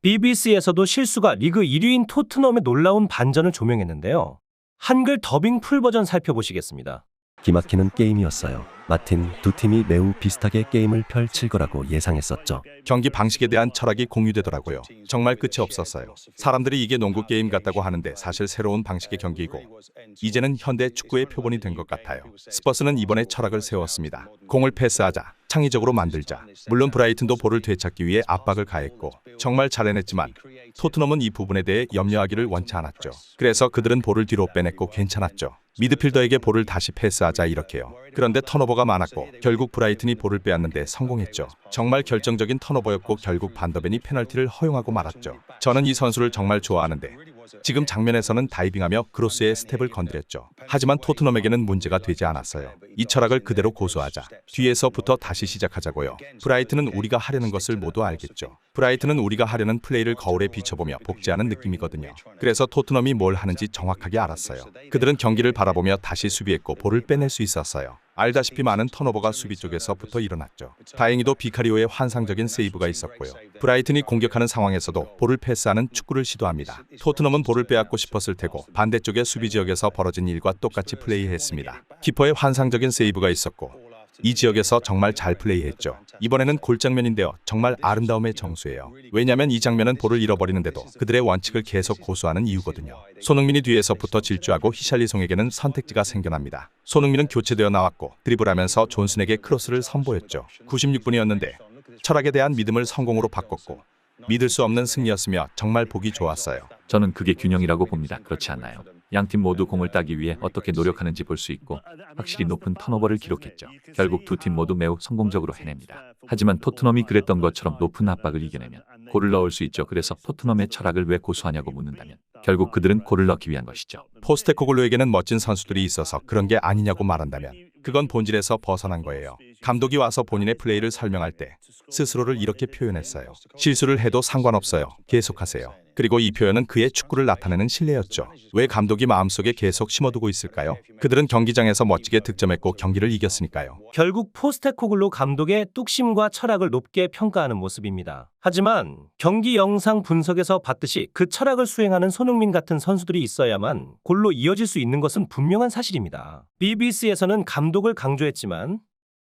BBC에서도 실수가 리그 1위인 토트넘의 놀라운 반전을 조명했는데요. 한글 더빙 풀버전 살펴보시겠습니다. 기막히는 게임이었어요. 마틴, 두 팀이 매우 비슷하게 게임을 펼칠 거라고 예상했었죠. 경기 방식에 대한 철학이 공유되더라고요. 정말 끝이 없었어요. 사람들이 이게 농구 게임 같다고 하는데 사실 새로운 방식의 경기이고 이제는 현대 축구의 표본이 된 것 같아요. 스퍼스는 이번에 철학을 세웠습니다. 공을 패스하자, 창의적으로 만들자. 물론 브라이튼도 볼을 되찾기 위해 압박을 가했고 정말 잘 해냈지만 토트넘은 이 부분에 대해 염려하기를 원치 않았죠. 그래서 그들은 볼을 뒤로 빼냈고 괜찮았죠. 미드필더에게 볼을 다시 패스하자 이렇게요. 그런데 턴오버가 많았고 결국 브라이튼이 볼을 빼앗는데 성공했죠. 정말 결정적인 턴오버였고 결국 반더벤이 페널티를 허용하고 말았죠. 저는 이 선수를 정말 좋아하는데 지금 장면에서는 다이빙하며 크로스의 스텝을 건드렸죠. 하지만 토트넘에게는 문제가 되지 않았어요. 이 철학을 그대로 고수하자. 뒤에서부터 다시 시작하자고요. 브라이튼은 우리가 하려는 것을 모두 알겠죠. 브라이튼은 우리가 하려는 플레이를 거울에 비춰보며 복제하는 느낌이거든요. 그래서 토트넘이 뭘 하는지 정확하게 알았어요. 그들은 경기를 바라보며 다시 수비했고 볼을 빼낼 수 있었어요. 알다시피 많은 턴오버가 수비 쪽에서부터 일어났죠. 다행히도 비카리오의 환상적인 세이브가 있었고요. 브라이튼이 공격하는 상황에서도 볼을 패스하는 축구를 시도합니다. 토트넘은 볼을 빼앗고 싶었을 테고 반대쪽의 수비 지역에서 벌어진 일과 똑같이 플레이했습니다. 키퍼의 환상적인 세이브가 있었고 이 지역에서 정말 잘 플레이했죠. 이번에는 골장면인데요. 정말 아름다움의 정수예요. 왜냐하면 이 장면은 볼을 잃어버리는데도 그들의 원칙을 계속 고수하는 이유거든요. 손흥민이 뒤에서부터 질주하고 히샬리송에게는 선택지가 생겨납니다. 손흥민은 교체되어 나왔고 드리블하면서 존슨에게 크로스를 선보였죠. 96분이었는데 철학에 대한 믿음을 성공으로 바꿨고 믿을 수 없는 승리였으며 정말 보기 좋았어요. 저는 그게 균형이라고 봅니다. 그렇지 않나요? 양팀 모두 공을 따기 위해 어떻게 노력하는지 볼 수 있고 확실히 높은 턴오버를 기록했죠. 결국 두 팀 모두 매우 성공적으로 해냅니다. 하지만 토트넘이 그랬던 것처럼 높은 압박을 이겨내면 골을 넣을 수 있죠. 그래서 토트넘의 철학을 왜 고수하냐고 묻는다면 결국 그들은 골을 넣기 위한 것이죠. 포스테코글루에게는 멋진 선수들이 있어서 그런 게 아니냐고 말한다면 그건 본질에서 벗어난 거예요. 감독이 와서 본인의 플레이를 설명할 때 스스로를 이렇게 표현했어요. 실수를 해도 상관없어요. 계속하세요. 그리고 이 표현은 그의 축구를 나타내는 신뢰였죠. 왜 감독이 마음속에 계속 심어두고 있을까요? 그들은 경기장에서 멋지게 득점했고 경기를 이겼으니까요. 결국 포스테코글루 감독의 뚝심과 철학을 높게 평가하는 모습입니다. 하지만 경기 영상 분석에서 봤듯이 그 철학을 수행하는 손흥민 같은 선수들이 있어야만 골로 이어질 수 있는 것은 분명한 사실입니다. BBC에서는 감독을 강조했지만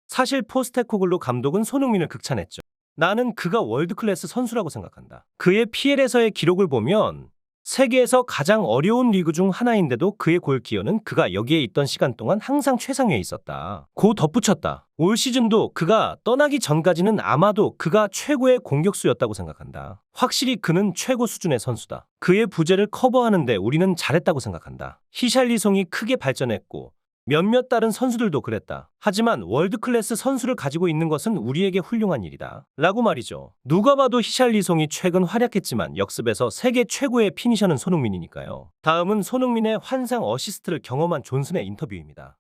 사실 포스테코글루 감독은 손흥민을 극찬했죠. 나는 그가 월드클래스 선수라고 생각한다. 그의 PL에서의 기록을 보면 세계에서 가장 어려운 리그 중 하나인데도 그의 골 기여는 그가 여기에 있던 시간 동안 항상 최상위에 있었다. 고 덧붙였다. 올 시즌도 그가 떠나기 전까지는 아마도 그가 최고의 공격수였다고 생각한다. 확실히 그는 최고 수준의 선수다. 그의 부재를 커버하는데 우리는 잘했다고 생각한다. 히샬리송이 크게 발전했고 몇몇 다른 선수들도 그랬다. 하지만 월드클래스 선수를 가지고 있는 것은 우리에게 훌륭한 일이다. 라고 말이죠. 누가 봐도 히샬리송이 최근 활약했지만 역습에서 세계 최고의 피니셔는 손흥민이니까요. 다음은 손흥민의 환상 어시스트를 경험한 존슨의 인터뷰입니다.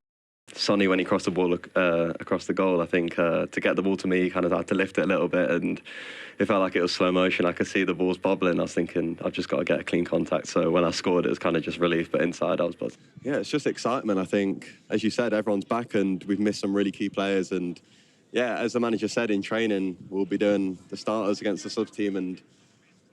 Sonny, when he crossed the ball across the goal, I think to get the ball to me, he kind of had to lift it a little bit, and it felt like it was slow motion. I could see the balls bobbling. I was thinking, I've just got to get a clean contact. So when I scored, it was kind of just relief, but inside I was buzzing. Yeah, it's just excitement. I think, as you said, everyone's back, and we've missed some really key players. And yeah, as the manager said in training, we'll be doing the starters against the sub team, and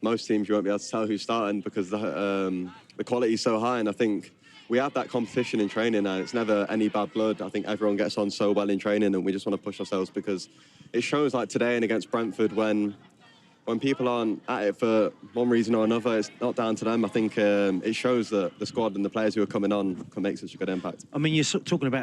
most teams you won't be able to tell who's starting because the quality is so high. And I think we have that competition in training and it's never any bad blood. I think everyone gets on so well in training and we just want to push ourselves because it shows like today and against Brentford when people aren't at it for one reason or another, it's not down to them. I think it shows that the squad and the players who are coming on can make such a good impact. I mean, you're talking about